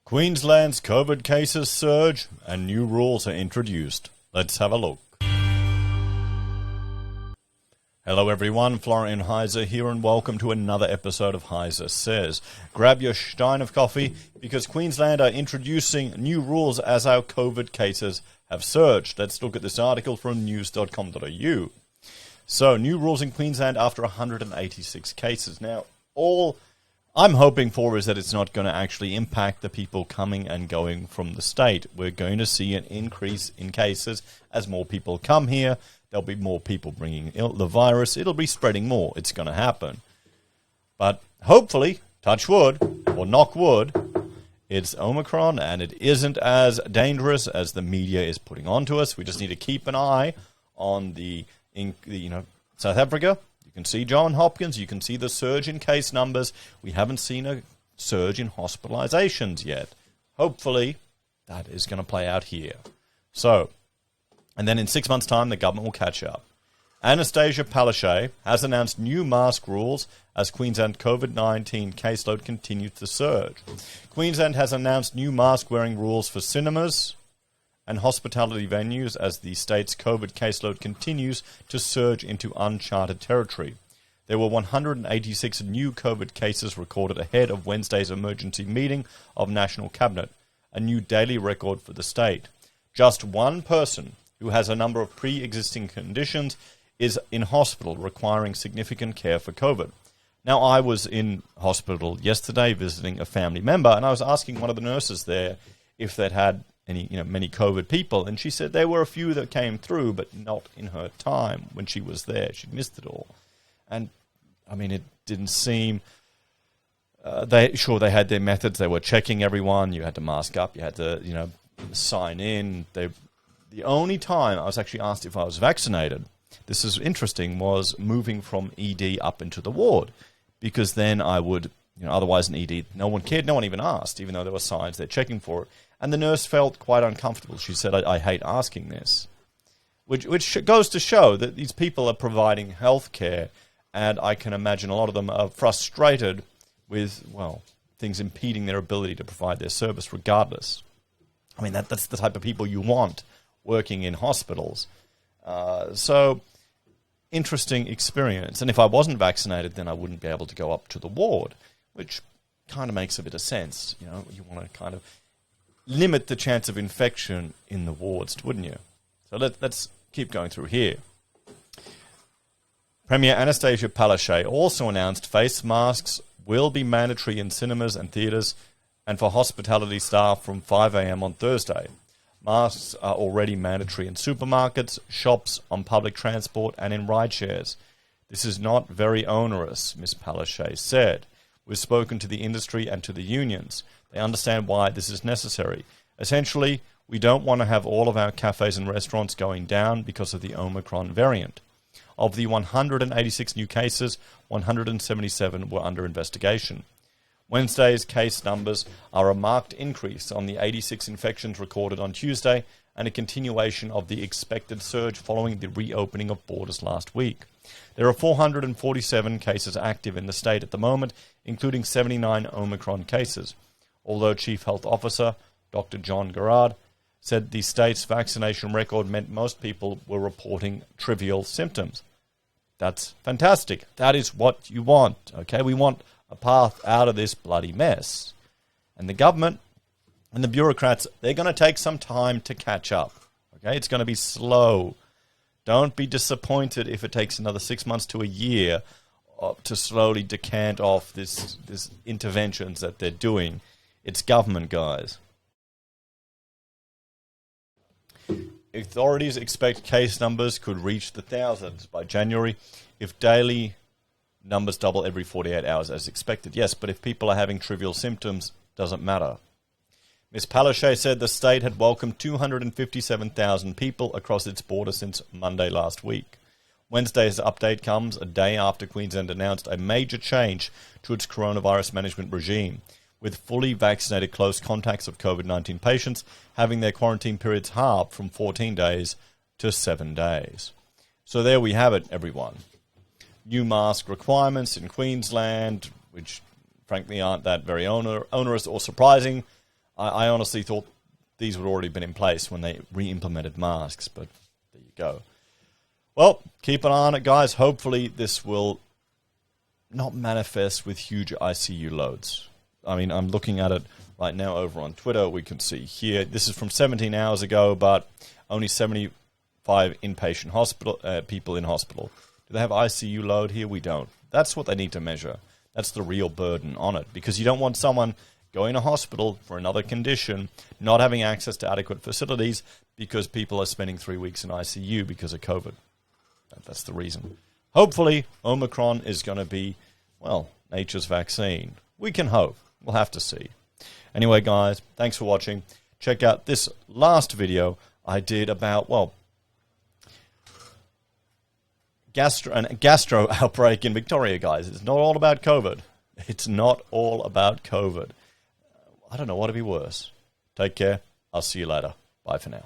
Queensland's COVID cases surge and new rules are introduced. Let's have a look. Hello everyone, Florian.heise here and welcome to another episode of HeiseSays. Grab your stein of coffee because Queensland are introducing new rules as our COVID cases have surged. Let's look at this article from news.com.au. So, new rules in Queensland after 186 cases. Now, all I'm hoping for is that it's not going to actually impact the people coming and going from the state. We're going to see an increase in cases as more people come here. There'll be more people bringing the virus. It'll be spreading more. It's going to happen. But hopefully, touch wood, or knock wood, it's Omicron and it isn't as dangerous as the media is putting onto us. We just need to keep an eye on South Africa. You can see John Hopkins. You can see the surge in case numbers. We haven't seen a surge in hospitalizations yet. Hopefully, that is going to play out here. So, and then in 6 months' time, the government will catch up. Anastasia Palaszczuk has announced new mask rules as Queensland COVID-19 caseload continues to surge. Queensland has announced new mask-wearing rules for cinemas and hospitality venues as the state's COVID caseload continues to surge into uncharted territory. There were 186 new COVID cases recorded ahead of Wednesday's emergency meeting of National Cabinet, a new daily record for the state. Just one person who has a number of pre-existing conditions is in hospital requiring significant care for COVID. Now, I was in hospital yesterday visiting a family member, and I was asking one of the nurses there if they'd had many COVID people, and she said there were a few that came through, but not in her time when she was there. She'd missed it all. And, it didn't seem... They had their methods. They were checking everyone. You had to mask up. You had to, sign in. The only time I was actually asked if I was vaccinated, this is interesting, was moving from ED up into the ward, because then I would, otherwise in ED, no one cared, no one even asked, even though there were signs they're checking for it. And the nurse felt quite uncomfortable. She said, I hate asking this, which goes to show that these people are providing health care, and I can imagine a lot of them are frustrated with, things impeding their ability to provide their service regardless. That's the type of people you want working in hospitals. So, interesting experience. And if I wasn't vaccinated, then I wouldn't be able to go up to the ward, which kind of makes a bit of sense. You want to kind of limit the chance of infection in the wards, wouldn't you? So let's keep going through here. Premier Anastasia Palaszczuk also announced face masks will be mandatory in cinemas and theatres and for hospitality staff from 5 a.m. on Thursday. Masks are already mandatory in supermarkets, shops, on public transport and in ride shares. This is not very onerous, Ms. Palaszczuk said. We've spoken to the industry and to the unions. They understand why this is necessary. Essentially, we don't want to have all of our cafes and restaurants going down because of the Omicron variant. Of the 186 new cases, 177 were under investigation. Wednesday's case numbers are a marked increase on the 86 infections recorded on Tuesday and a continuation of the expected surge following the reopening of borders last week. There are 447 cases active in the state at the moment, including 79 Omicron cases. Although Chief Health Officer Dr. John Garrard said the state's vaccination record meant most people were reporting trivial symptoms. That's fantastic. That is what you want, okay? We want a path out of this bloody mess. And the government and the bureaucrats, they're going to take some time to catch up, okay? It's going to be slow. Don't be disappointed if it takes another 6 months to a year to slowly decant off this interventions that they're doing. It's government, guys. Authorities expect case numbers could reach the thousands by January if daily numbers double every 48 hours as expected. Yes, but if people are having trivial symptoms, doesn't matter. Ms. Palaszczuk said the state had welcomed 257,000 people across its border since Monday last week. Wednesday's update comes a day after Queensland announced a major change to its coronavirus management regime, with fully vaccinated close contacts of COVID-19 patients having their quarantine periods halved from 14 days to 7 days. So there we have it, everyone. New mask requirements in Queensland, which frankly aren't that very onerous or surprising. I honestly thought these would already been in place when they re-implemented masks, but there you go. Well, keep an eye on it, guys. Hopefully this will not manifest with huge ICU loads. I mean, I'm looking at it right now over on Twitter. We can see here, this is from 17 hours ago, but only 75 inpatient hospital people in hospital. Do they have ICU load here? We don't. That's what they need to measure. That's the real burden on it, because you don't want someone going to hospital for another condition, not having access to adequate facilities because people are spending 3 weeks in ICU because of COVID. That's the reason. Hopefully, Omicron is going to be, well, nature's vaccine. We can hope. We'll have to see. Anyway, guys, thanks for watching. Check out this last video I did about, well, gastro outbreak in Victoria, guys. It's not all about COVID. It's not all about COVID. I don't know what would be worse. Take care. I'll see you later. Bye for now.